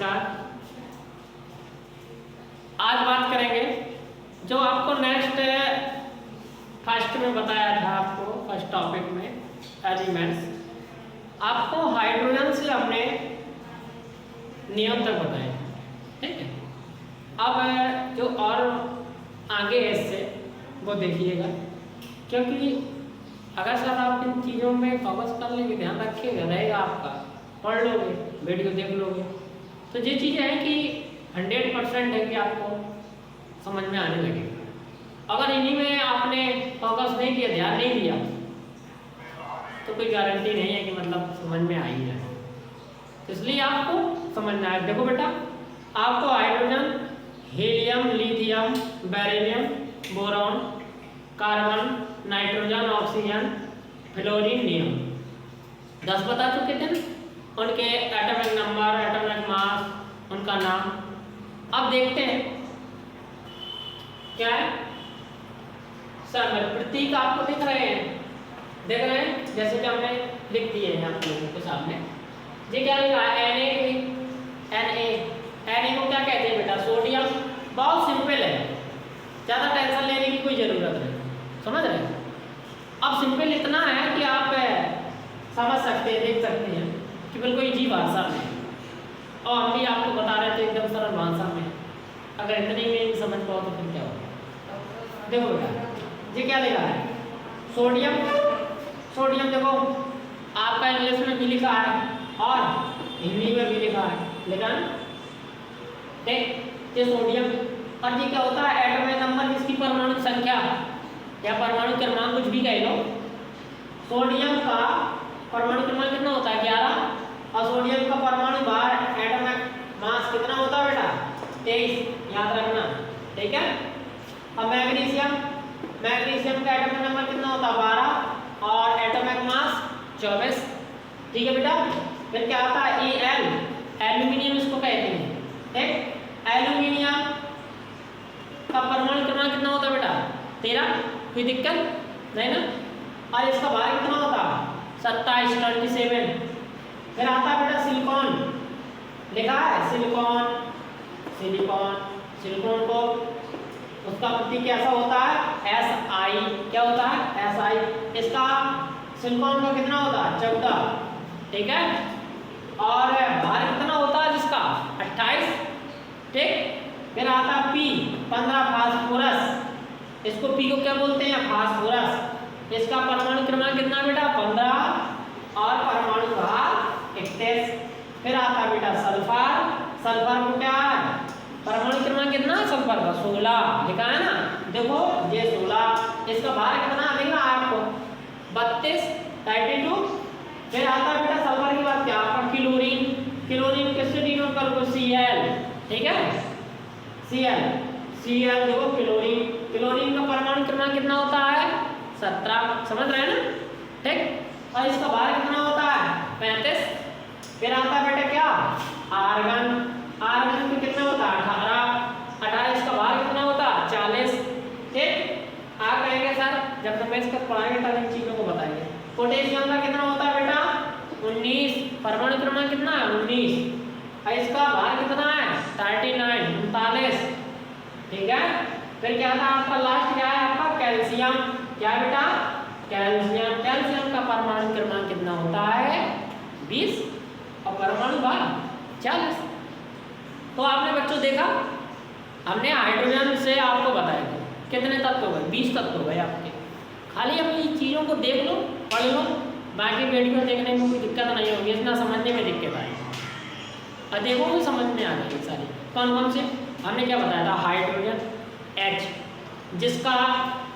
नमस्कार। आज बात करेंगे जो आपको नेक्स्ट फर्स्ट में बताया था, आपको फर्स्ट टॉपिक में एलिमेंट्स, आपको हाइड्रोजन से हमने नियम तक बताया, ठीक है। अब जो और आगे है इससे वो देखिएगा, क्योंकि अगर सर आप इन चीज़ों में फोकस कर लेंगे, ध्यान रखिएगा, रहेगा आपका, पढ़ लोगे, वीडियो देख लोगे, तो ये चीज़ें हैं कि 100% है कि आपको समझ में आने लगेगा। अगर इन्हीं में आपने फोकस नहीं किया, ध्यान नहीं दिया, तो कोई गारंटी नहीं है कि मतलब समझ में आ ही जाए। तो इसलिए आपको समझना है। देखो बेटा, आपको hydrogen, helium, lithium, beryllium, boron, carbon, nitrogen, oxygen, fluorine, नियम 10 बता चुके थे ना, उनके एटॉमिक नंबर, एटॉमिक मास, उनका नाम। अब देखते हैं क्या है सर, मेरे प्रतीक आपको दिख रहे हैं, देख रहे हैं, जैसे कि हमने लिख दिए हैं आप लोगों के सामने। ये क्या लिखा है? Na को क्या कहते हैं बेटा? सोडियम। बहुत सिंपल है, ज़्यादा टेंशन लेने की कोई ज़रूरत नहीं, समझ रहे हैं। अब सिंपल इतना है कि आप समझ सकते हैं, देख सकते हैं कि बिल्कुल इजी भाषा में, और हम भी आपको बता रहे थे एकदम सरल भाषा में। अगर इतने में नहीं समझ पाओ तो फिर क्या होगा? देखो बेटा, ये क्या लिखा है? सोडियम। सोडियम देखो, आपका इंग्लिश में भी लिखा है और हिंदी में भी लिखा है, लिखा है, ठीक। ये सोडियम, और ये क्या होता है? एटॉमिक नंबर, जिसकी परमाणु संख्या या परमाणु क्रमांक कुछ भी कह लो। सोडियम का परमाणु क्रमांक कितना होता है? 11, और सोडियम का परमाणु भार, एटॉमिक मास कितना होता है बेटा? 23, याद रखना, ठीक है। अब मैग्नीशियम, मैग्नीशियम का एटॉमिक नंबर कितना होता है? 12, और एटॉमिक मास 24, ठीक है बेटा। फिर क्या आता है? Al, एल्यूमिनियम इसको कहते हैं, ठीक। एल्यूमिनियम का परमाणु क्रमांक कितना होता है बेटा? 13, कोई दिक्कत नहीं ना। और इसका भार कितना होता है? 27, 27। फिर आता है बेटा सिलिकॉन, लिखा है सिलिकॉन, सिलिकॉन, सिलिकॉन को उसका प्रतीक कैसा होता है? Si। क्या होता है? Si। इसका सिलिकॉन का कितना होता है? 14, ठीक है। और भार कितना होता है जिसका? 28, ठीक। फिर आता है P, 15, फास्फोरस। इसको P को क्या बोलते हैं? फास्फोरस। इसका परमाणु क्रमांक कितना बेटा? 15, और परमाणु भार 31। फिर आता है बेटा सल्फर। सल्फर को क्या है? परमाणु क्रमांक कितना है सल्फर का? 16, लिखा है ना, देखो ये 16। इसका भार कितना दिख रहा है आपको? 32, 32। फिर आता है बेटा सल्फर की बात, क्या आपका? क्लोरीन। क्लोरीन किससे डिनोट करोगे? Cl, ठीक है, Cl। Cl देखो क्लोरीन। क्लोरीन का परमाणु क्रमांक कितना होता है? 17, समझ रहे हैं ना, ठीक। और इसका भार कितना होता है? 35। फिर आता है बेटा क्या? आर्गन। आर्गन में कितना होता है? 18, 18। इसका भार कितना होता है? 40, ठीक। आप कहेंगे सर जब तक मैं इसका पढ़ाएंगे तब इन चीज़ों को बताएंगे। पोटेशियम का कितना होता है बेटा? 19, परमाणु क्रमांक कितना है? 19। और इसका भार कितना है? 39, 39, ठीक है। फिर क्या था आपका? लास्ट क्या है आपका? कैल्शियम। क्या है बेटा? कैल्शियम। कैल्शियम का परमाणु क्रमांक कितना होता है? 20, और परमाणु भार 40। तो आपने बच्चों देखा, हमने हाइड्रोजन से आपको बताया था कितने तत्व हो गए? 20 तत्व हो गए आपके। खाली अपनी चीज़ों को देख लो, पढ़ लो, बाकी वीडियो देखने में कोई दिक्कत नहीं होगी, इतना समझने में दिक्कत आएगी। और देखो भी समझ में आ जाएगी सारी। कौन कौन से हमने क्या बताया था? हाइड्रोजन H, जिसका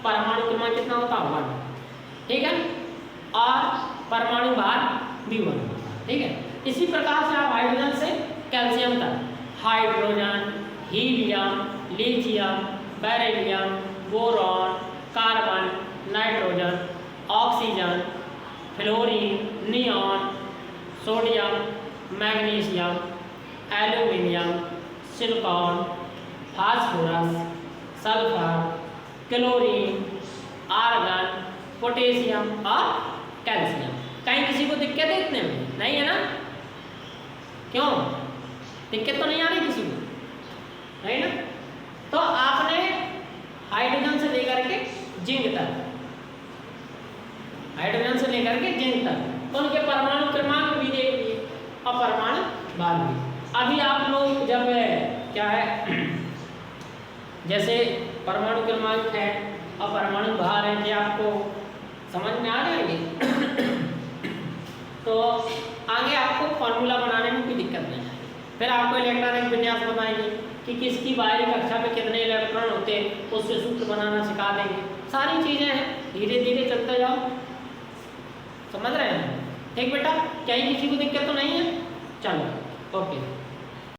परमाणु क्रमांक कितना होता है? 1, ठीक है, और परमाणु भार भी 1, ठीक है। इसी प्रकार से आप हाइड्रोजन से कैल्शियम तक, hydrogen, helium, lithium, beryllium, boron, carbon, nitrogen, oxygen, fluorine, neon, sodium, magnesium, aluminium, silicon, phosphorus, sulphur, chlorine, argon, potassium और कैल्शियम। कहीं किसी को दिक्कत है इतने में? नहीं है ना? क्यों? दिक्कत तो नहीं आ रही किसी को, नहीं ना? तो आपने हाइड्रोजन से लेकर के जिंक तक, हाइड्रोजन से लेकर के जिंक तक, तो उनके परमाणु क्रमांक भी देख लिए और परमाणु भार भी। अभी आप लोग जब क्या है जैसे परमाणु क्रमांक है और परमाणु भार है, ये आपको समझ में आ जाएंगे तो आगे आपको फॉर्मूला बनाने में कोई दिक्कत नहीं है। फिर आपको इलेक्ट्रॉनिक विन्यास बताएंगे कि किसकी बाहरी कक्षा में कितने इलेक्ट्रॉन होते हैं, उससे सूत्र बनाना सिखा देंगे। सारी चीज़ें हैं, धीरे धीरे चलते जाओ, समझ रहे हैं? ठीक बेटा, कहीं किसी को दिक्कत तो नहीं है? चलो ओके।